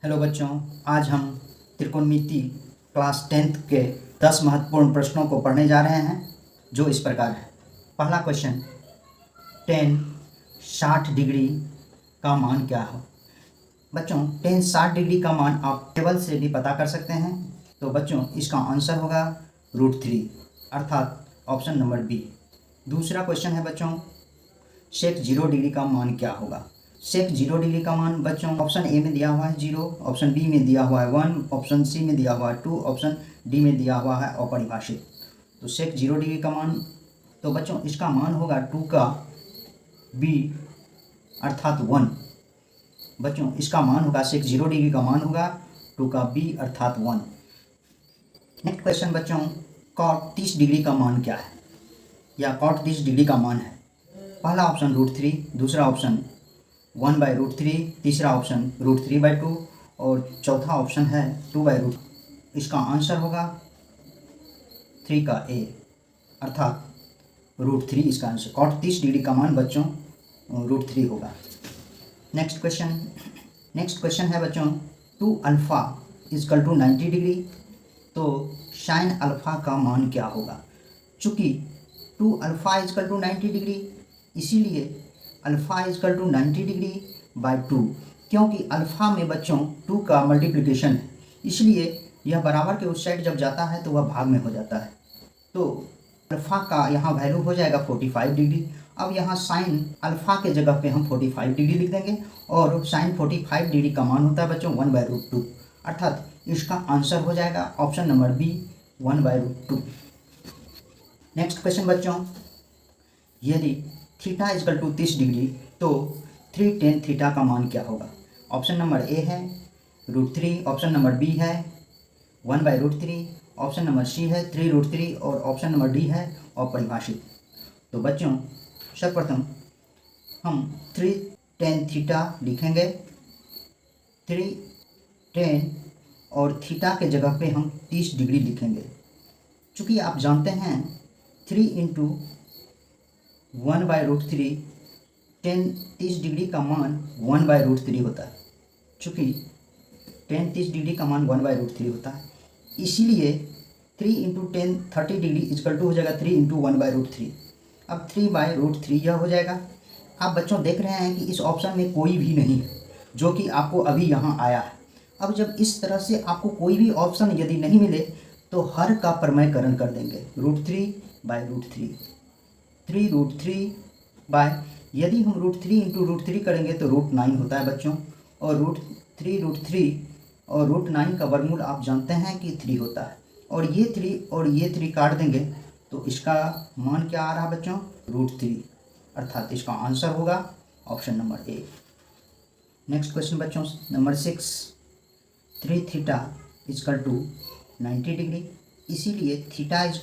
Hello बच्चों, आज हम त्रिकोणमिति क्लास 10th के 10 महत्वपूर्ण प्रश्नों को पढ़ने जा रहे हैं, जो इस प्रकार है। पहला क्वेश्चन, tan 60 डिग्री का मान क्या हो। बच्चों, tan 60 डिग्री का मान आप टेबल से भी पता कर सकते हैं। तो बच्चों, इसका आंसर होगा √3, अर्थात ऑप्शन नंबर बी। दूसरा क्वेश्चन है बच्चों, sec 0 डिग्री का मान क्या होगा। sec 0 डिग्री का मान बच्चों ऑप्शन ए में दिया हुआ है 0, ऑप्शन बी में दिया हुआ है 1, ऑप्शन सी में दिया हुआ है 2, ऑप्शन डी में दिया हुआ है अपरिभाषित। तो sec 0 डिग्री का मान, तो बच्चों इसका मान होगा 2 का b अर्थात 1। बच्चों इसका मान होगा sec 0 डिग्री का मान होगा 2 का b अर्थात 1। नेक्स्ट क्वेश्चन बच्चों, cot 30 डिग्री का मान क्या है, या cot 30 डिग्री का मान है। पहला ऑप्शन √3, दूसरा ऑप्शन 1/√3, तीसरा ऑप्शन √3/2 और चौथा ऑप्शन है 2/√। इसका आंसर होगा 3 का ए, अर्थात √3 इसका आंसर। cot 30 डिग्री का मान बच्चों √3 होगा। नेक्स्ट क्वेश्चन है बच्चों, 2α = 90 डिग्री, तो sin अल्फ़ा का मान क्या होगा। चूँकि 2α = 90 डिग्री, इसीलिए अल्फ़ा = 90 डिग्री बाई 2, क्योंकि अल्फ़ा में बच्चों 2 का मल्टीप्लिकेशन है, इसलिए यह बराबर के उस साइड जब जाता है तो वह भाग में हो जाता है। तो अल्फ़ा का यहाँ वैल्यू हो जाएगा 45 डिग्री। अब यहाँ साइन अल्फ़ा के जगह पे हम 45 डिग्री लिख देंगे, और साइन 45 डिग्री का मान होता है बच्चों 1/√2, अर्थात इसका आंसर हो जाएगा option number B 1/√2। Next question बच्चों, यदि थीटा = 30 डिग्री, तो 3 tan थीटा का मान क्या होगा। ऑप्शन नंबर ए है √3, ऑप्शन नंबर बी है 1/√3, ऑप्शन नंबर सी है 3√3 और ऑप्शन नंबर डी है अपरिभाषित। तो बच्चों सर्वप्रथम हम 3 tan थीटा लिखेंगे। 3 tan और थीटा के जगह पे हम 30 डिग्री लिखेंगे। चूँकि आप जानते हैं 3 × 1/√3, tan 30 डिग्री का मान 1/√3 होता है। चूँकि tan 30 डिग्री का मान 1/√3 होता है, इसीलिए 3 × tan 30 डिग्री = हो जाएगा 3 × 1/√3। अब 3/√3 यह हो जाएगा। आप बच्चों देख रहे हैं कि इस ऑप्शन में कोई भी नहीं है, जो कि आपको अभी यहाँ आया है। अब जब इस तरह से आपको कोई भी ऑप्शन यदि नहीं मिले, तो हर का प्रमेयकरण कर देंगे। √3/√3, 3√3 बाय, यदि हम √3 × √3 करेंगे तो √9 होता है बच्चों, और √3 और √9 का वर्गमूल आप जानते हैं कि 3 होता है, और ये 3 और ये 3 काट देंगे तो इसका मान क्या आ रहा है बच्चों √3, अर्थात इसका आंसर होगा option number A. Next question बच्चों नंबर 6, 3θ = 90 डिग्री, इसीलिए थीटा =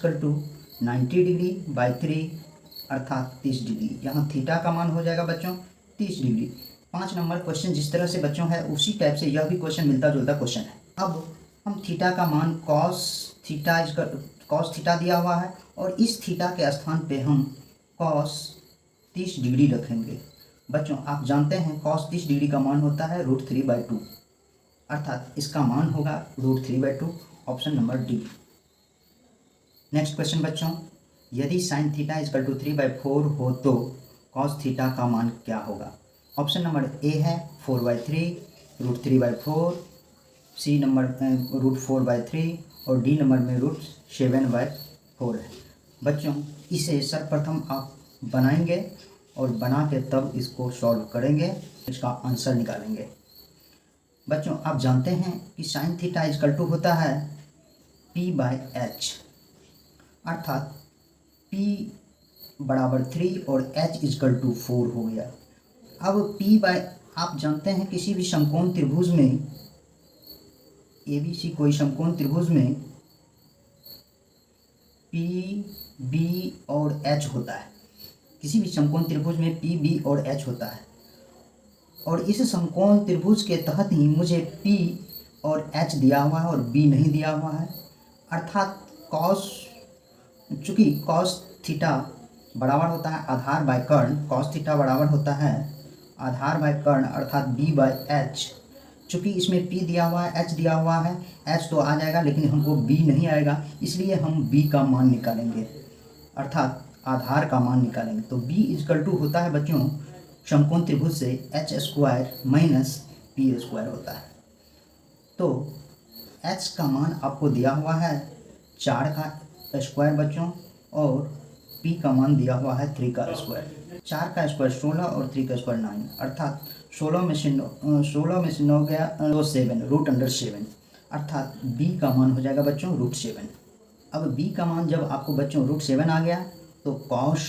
90 डिग्री बाई 3 अर्थात 30 डिग्री। यहाँ थीटा का मान हो जाएगा बच्चों 30 डिग्री। 5 नंबर क्वेश्चन जिस तरह से बच्चों है, उसी टाइप से यह भी क्वेश्चन मिलता जुलता क्वेश्चन है। अब हम थीटा का मान cos थीटा दिया हुआ है, और इस थीटा के स्थान पे हम cos 30 डिग्री रखेंगे। बच्चों आप जानते हैं cos 30 डिग्री का मान होता है √3/2, अर्थात इसका मान होगा √3/2, option number D. Next question बच्चों, यदि sin थीटा = 3/4 हो तो cos थीटा का मान क्या होगा। ऑप्शन नंबर ए है 4/3, √3/4, सी नंबर √4/3 और डी नंबर में √7/4 है। बच्चों इसे सर्वप्रथम आप बनाएंगे और बना के तब इसको सॉल्व करेंगे, इसका आंसर निकालेंगे। बच्चों आप जानते हैं कि sin थीटा = होता है p/h, अर्थात p = 3 और h = 4 हो गया। अब आप जानते हैं किसी भी समकोण त्रिभुज में, ABC कोई समकोण त्रिभुज में p, b और h होता है। किसी भी समकोण त्रिभुज में p, b और h होता है, और इस समकोण त्रिभुज के तहत ही मुझे p और h दिया हुआ है और b नहीं दिया हुआ है, अर्थात चूँकि cos थीटा बराबर होता है आधार बाय कर्ण, cos थीटा बराबर होता है आधार बाय कर्ण, अर्थात b/h। चूँकि इसमें p दिया हुआ है, h दिया हुआ है, h तो आ जाएगा लेकिन हमको b नहीं आएगा, इसलिए हम b का मान निकालेंगे, अर्थात आधार का मान निकालेंगे। तो b इक्वल टू होता है बच्चों समकोण त्रिभुज से h square minus p square होता है। तो h का मान आपको दिया हुआ है 4 का स्क्वायर बच्चों, और p का मान दिया हुआ है 3 का स्क्वायर। 4 का स्क्वायर 16 और 3 का स्क्वायर 9, अर्थात 16 में से 9 गया तो 7 रूट अंडर 7, अर्थात b का मान हो जाएगा बच्चों रूट 7। अब b का मान जब आपको बच्चों रूट 7 आ गया तो कॉस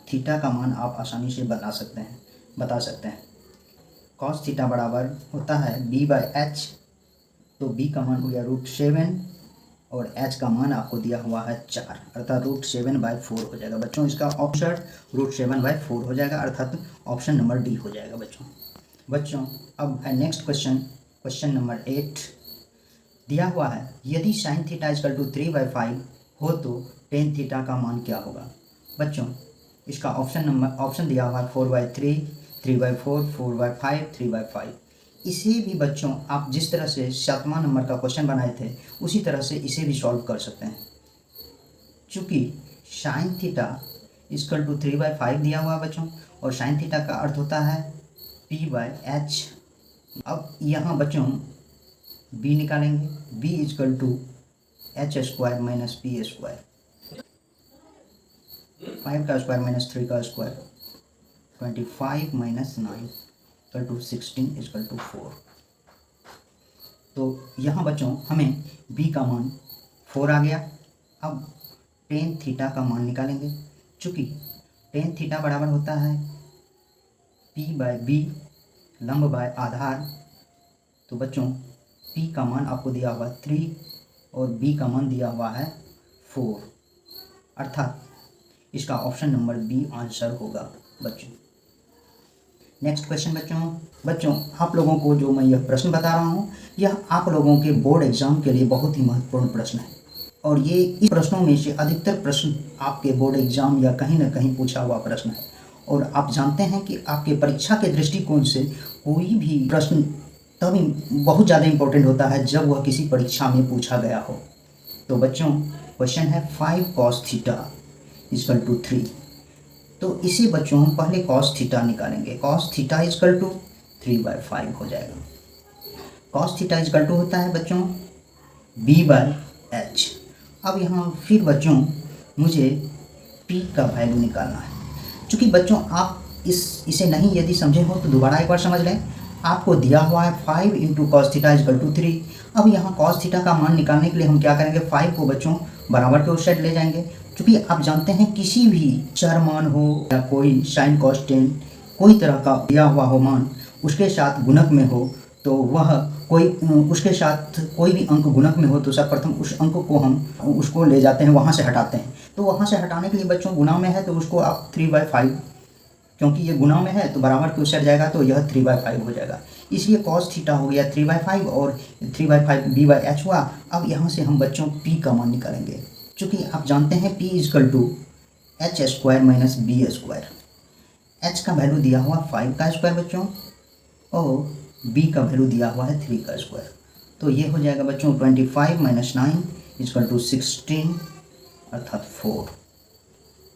थीटा का मान आप आसानी से बता सकते हैं। कॉस थीटा बराबर होता है b बाय h, तो b का मान हो गया रूट 7 और h का मान आपको दिया हुआ है 4, अर्थात रूट 7/4 हो जाएगा बच्चों। इसका ऑप्शन रूट 7/4 हो जाएगा, अर्थात ऑप्शन नंबर डी हो जाएगा बच्चों। अब है नेक्स्ट क्वेश्चन नंबर 8 दिया हुआ है, यदि साइन थीटा इक्वल टू 3/5 हो तो टेन थीटा का मान क्या होगा। बच्चों इसका ऑप्शन दिया हुआ है 4/3, 3/4, 4/5, 3/5। इसे भी बच्चों आप जिस तरह से 7वां नंबर का क्वेश्चन बनाए थे उसी तरह से इसे भी सॉल्व कर सकते हैं। चूँकि साइन थीटा इक्वल टू 3/5 दिया हुआ है बच्चों, और साइन थीटा का अर्थ होता है p/h। अब यहाँ बच्चों b निकालेंगे, b equal to h square minus p square, 5 का स्क्वायर माइनस 3 का square, 25 minus 9 equal to 16 equal to 4। तो यहाँ बच्चों हमें b का मान 4 आ गया। अब टेन थीटा का मान निकालेंगे, चूँकि टेन थीटा बराबर होता है p/b लंब बाय आधार। तो बच्चों p का मान आपको दिया हुआ 3 और b का मान दिया हुआ है 4, अर्थात इसका ऑप्शन नंबर बी आंसर होगा बच्चों। नेक्स्ट क्वेश्चन बच्चों आप लोगों को जो मैं यह प्रश्न बता रहा हूँ यह आप लोगों के बोर्ड एग्जाम के लिए बहुत ही महत्वपूर्ण प्रश्न है, और ये इस प्रश्नों में से अधिकतर प्रश्न आपके बोर्ड एग्जाम या कहीं ना कहीं पूछा हुआ प्रश्न है। और आप जानते हैं कि आपके परीक्षा के दृष्टिकोण से कोई भी प्रश्न तभी बहुत ज़्यादा इम्पोर्टेंट होता है जब वह किसी परीक्षा में पूछा गया हो। तो बच्चों क्वेश्चन है 5 cos थीटा इक्वल टू 3। तो इसे बच्चों हम पहले cos थीटा निकालेंगे। cos थीटा इक्वल टू 3/5 हो जाएगा। cos थीटा इक्वल टू होता है बच्चों b/h। अब यहाँ फिर बच्चों मुझे p का वैल्यू निकालना है। चूँकि बच्चों आप इसे नहीं यदि समझे हो तो दोबारा एक बार समझ लें। आपको दिया हुआ है 5 into cos theta equal to 3। अब यहाँ cos थीटा का मान निकालने के लिए हम क्या करेंगे, 5 को बच्चों बराबर के उस साइड ले जाएंगे। क्योंकि आप जानते हैं किसी भी चर मान हो या कोई साइन cos tan कोई तरह का दिया हुआ हो मान उसके साथ गुणक में हो तो वह उसके साथ कोई भी अंक गुणक में हो तो सर्वप्रथम उस अंक को हम उसको ले जाते हैं, वहाँ से हटाते हैं। तो वहाँ से हटाने के लिए बच्चों गुणा में है तो उसको आप 3/5, क्योंकि ये गुणा में है तो बराबर के उस साइड जाएगा तो यह 3/5 हो जाएगा। इसलिए cos थीटा हो गया 3/5 और 3/5 b/h हुआ। अब यहाँ से हम बच्चों p का मान निकालेंगे। चूँकि आप जानते हैं p equal to h square minus b square. h का वैल्यू दिया हुआ 5 का स्क्वायर बच्चों और b का वैल्यू दिया हुआ है 3 का स्क्वायर। तो ये हो जाएगा बच्चों 25 माइनस 9 इक्वल टू 16 अर्थात 4।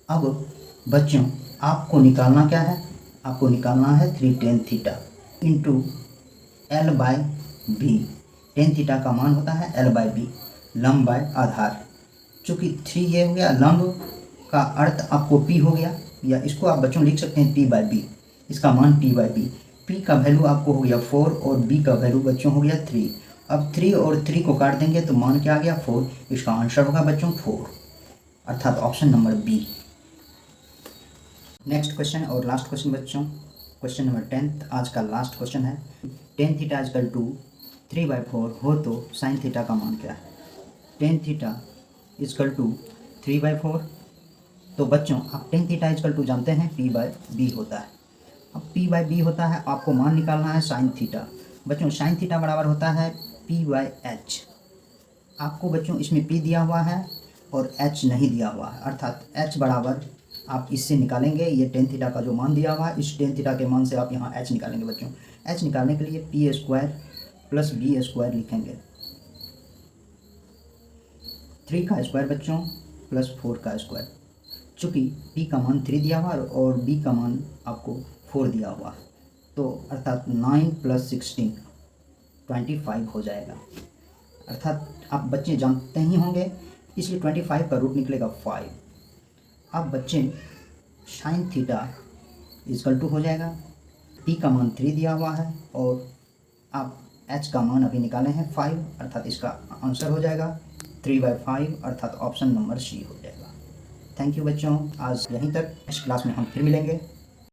अब बच्चों आपको निकालना क्या है, आपको निकालना है 3 tan theta into l/b। tan theta का मान होता है l/b लंब बाय आधार। चूँकि 3 ये हो गया, लंब का अर्थ आपको p हो गया, या इसको आप बच्चों लिख सकते हैं p/b, इसका मान p/b। p का वैल्यू आपको हो गया 4 और b का वैल्यू बच्चों हो गया 3। अब 3 और 3 को काट देंगे तो मान क्या आ गया 4। इसका आंसर होगा बच्चों 4, अर्थात option number B. Next question और लास्ट क्वेश्चन बच्चों, क्वेश्चन नंबर 10 आज का लास्ट क्वेश्चन है। tan थीटा इक्वल टू 3/4 हो तो साइन थीटा का मान क्या है। tan theta equal to 3/4। तो बच्चों आप tan थीटा इक्वल टू जानते हैं p/b होता है। अब p/b होता है, आपको मान निकालना है साइन थीटा। बच्चों साइन थीटा बराबर होता है p/h। आपको बच्चों इसमें p दिया हुआ है और h नहीं दिया हुआ है, अर्थात h बराबर आप इससे निकालेंगे। ये tan थीटा का जो मान दिया हुआ है इस tan थीटा के मान से आप यहाँ h निकालेंगे बच्चों। h निकालने के लिए p² प्लस बी स्क्वायर लिखेंगे। 3 का स्क्वायर बच्चों प्लस 4 का स्क्वायर। चूँकि p का मान 3 दिया हुआ और b का मान आपको 4 दिया हुआ, तो अर्थात 9 + 16 25 हो जाएगा। अर्थात आप बच्चे जानते ही होंगे, इसलिए 25 का रूट निकलेगा 5। अब बच्चे साइन थीटा = हो जाएगा, p का मान 3 दिया हुआ है और आप h का मान अभी निकाले हैं 5, अर्थात इसका आंसर हो जाएगा 3/5, अर्थात ऑप्शन नंबर सी हो जाएगा। थैंक यू बच्चों, आज यहीं तक। नेक्स्ट क्लास में हम फिर मिलेंगे।